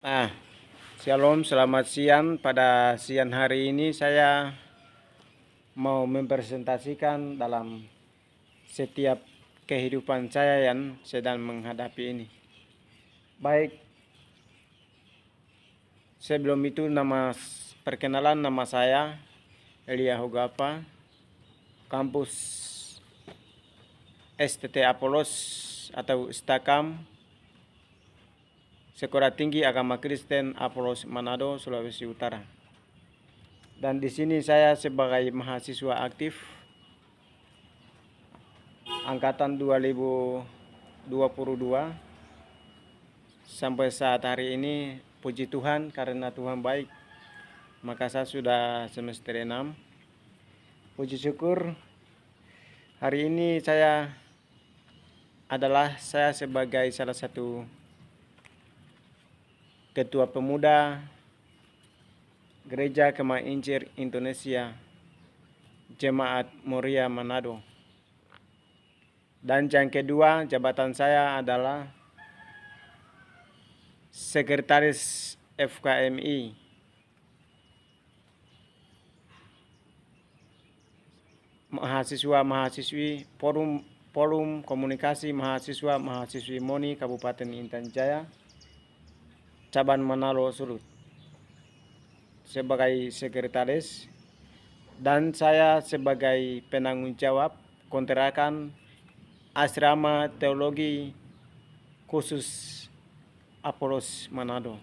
Ah, Shalom, selamat siang. Pada siang hari ini saya mau mempresentasikan dalam setiap kehidupan saya yang sedang menghadapi ini. Baik, sebelum itu perkenalan, nama saya Elia Hogapa, kampus STT Apolos atau Stakam, Sekolah Tinggi Agama Kristen Apolos Manado, Sulawesi Utara. Dan di sini saya sebagai mahasiswa aktif angkatan 2022 sampai saat hari ini. Puji Tuhan, karena Tuhan baik, maka saya sudah semester 6. Puji syukur, hari ini saya sebagai salah satu ketua pemuda Gereja Kemah Incir Indonesia Jemaat Moria Manado. Dan yang kedua, jabatan saya adalah Sekretaris FKMI Mahasiswa-mahasiswi Forum Komunikasi Mahasiswa-mahasiswi MONI Kabupaten Intan Jaya, Cabang Manado Sulut, sebagai sekretaris, dan saya sebagai penanggung jawab kontrakan Asrama Teologi Khusus Apolos Manado.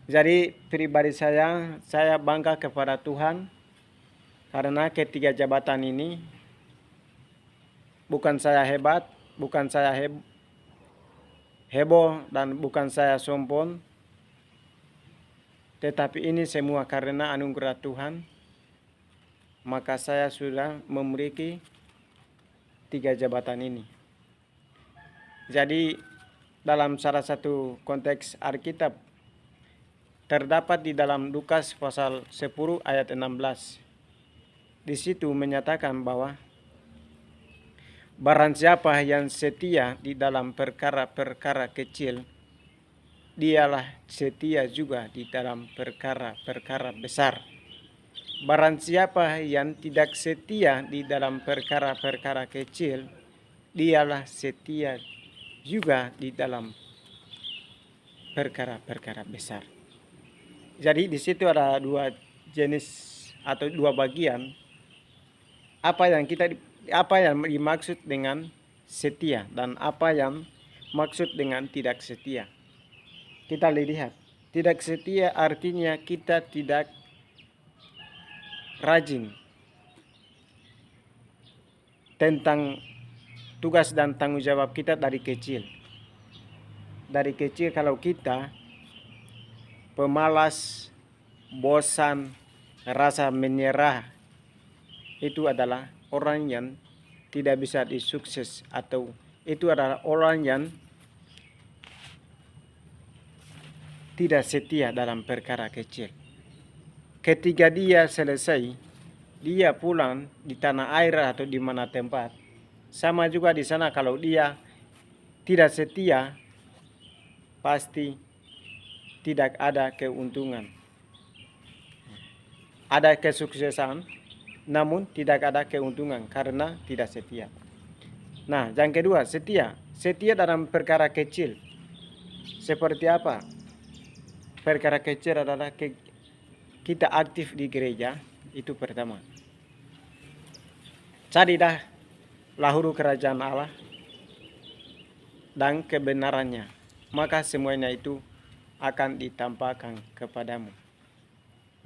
Jadi pribadi saya bangga kepada Tuhan karena ketiga jabatan ini bukan saya hebat, bukan saya heboh, dan bukan saya sombong, tetapi ini semua karena anugerah Tuhan. Maka saya sudah memiliki tiga jabatan ini. Jadi dalam salah satu konteks Alkitab terdapat di dalam Lukas pasal 10 ayat 16. Di situ menyatakan bahwa barang siapa yang setia di dalam perkara-perkara kecil, dialah setia juga di dalam perkara-perkara besar. Barang siapa yang tidak setia di dalam perkara-perkara kecil, dialah setia juga di dalam perkara-perkara besar. Jadi di situ ada dua jenis atau dua bagian apa yang dimaksud dengan setia dan apa yang maksud dengan tidak setia. Kita lihat, tidak setia artinya kita tidak rajin tentang tugas dan tanggung jawab kita dari kecil. Dari kecil kalau kita pemalas, bosan, rasa menyerah, itu adalah orang yang tidak bisa disukses, atau itu adalah orang yang tidak setia dalam perkara kecil. Ketika dia selesai, dia pulang di tanah air atau di mana tempat, sama juga di sana kalau dia tidak setia, pasti tidak ada keuntungan. Ada kesuksesan, namun tidak ada keuntungan karena tidak setia. Nah, yang kedua, setia dalam perkara kecil. Seperti apa? Perkara kecil adalah kita aktif di gereja, itu pertama. Carilah lahuru kerajaan Allah dan kebenarannya, maka semuanya itu akan ditampakkan kepadamu.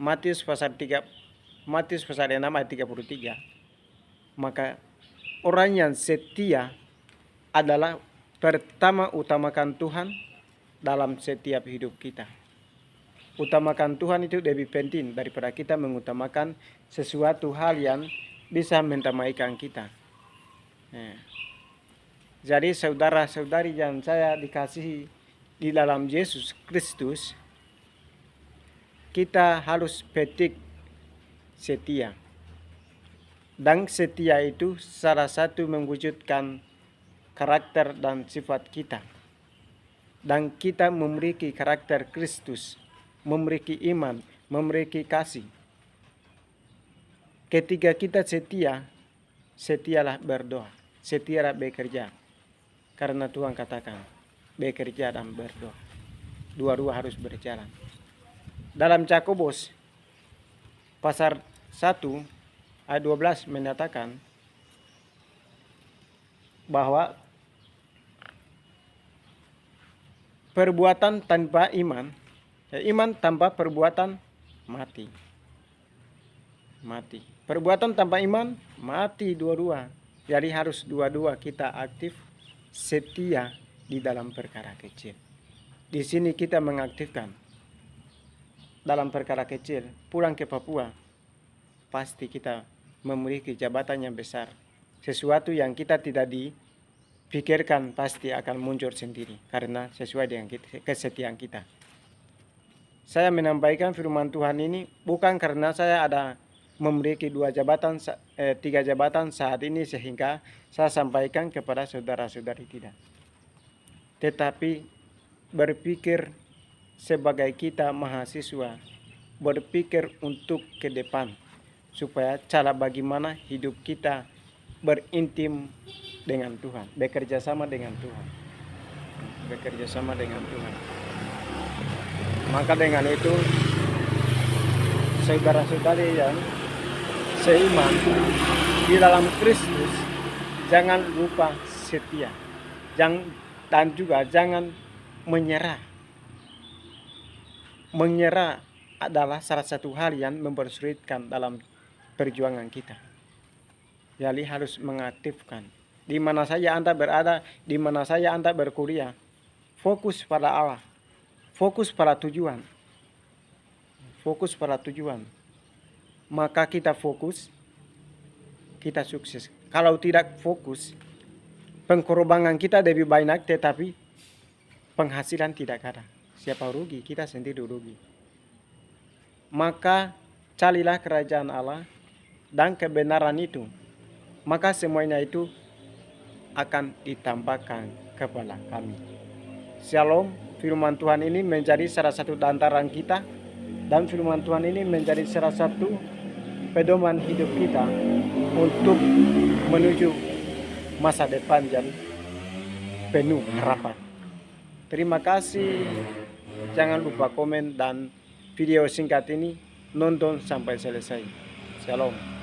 Matius pasal 6 ayat 33. Maka orang yang setia adalah pertama utamakan Tuhan dalam setiap hidup kita. Utamakan Tuhan itu lebih penting daripada kita mengutamakan sesuatu hal yang bisa mendamaikan kita. Jadi saudara-saudari yang saya dikasihi di dalam Yesus Kristus, kita harus petik setia. Dan setia itu salah satu mewujudkan karakter dan sifat kita. dan kita memiliki karakter Kristus, memiliki iman, memiliki kasih. Ketika kita setia, setialah berdoa, setialah bekerja. Karena Tuhan katakan, bekerja dan berdoa. Dua-dua harus berjalan. Dalam Yakobus pasal 1 ayat 12 menyatakan bahwa perbuatan tanpa iman, iman tanpa perbuatan mati. Mati. Perbuatan tanpa iman mati dua-dua. Jadi harus dua-dua kita aktif setia di dalam perkara kecil. Di sini kita mengaktifkan dalam perkara kecil. Pulang ke Papua, pasti kita memiliki jabatan yang besar. Sesuatu yang kita tidak dipikirkan pasti akan muncul sendiri karena sesuai dengan kesetiaan kita. Saya menyampaikan firman Tuhan ini bukan karena saya ada memiliki 3 jabatan saat ini sehingga saya sampaikan kepada saudara-saudari, tidak. Tetapi berpikir sebagai kita mahasiswa, berpikir untuk ke depan supaya cara bagaimana hidup kita berintim dengan Tuhan, bekerja sama dengan Tuhan. Bekerja sama dengan Tuhan. Maka dengan itu saudara-saudari yang seiman di dalam Kristus, jangan lupa setia. Dan juga jangan menyerah. Menyerah adalah salah satu hal yang mempersulitkan dalam perjuangan kita. Jadi harus mengaktifkan. Di mana saja Anda berada, di mana saja Anda berkuliah, fokus pada Allah. Fokus pada tujuan. Fokus pada tujuan. Maka kita fokus, kita sukses. Kalau tidak fokus, pengorbanan kita lebih banyak tetapi penghasilan tidak ada. Siapa rugi? Kita sendiri rugi. Maka carilah kerajaan Allah dan kebenaran itu. Maka semuanya itu akan ditambahkan kepada kami. Shalom, firman Tuhan ini menjadi salah satu dantaran kita. Dan firman Tuhan ini menjadi salah satu pedoman hidup kita untuk menuju masa depan yang penuh harapan. Terima kasih. Jangan lupa komen dan video singkat ini nonton sampai selesai. Shalom.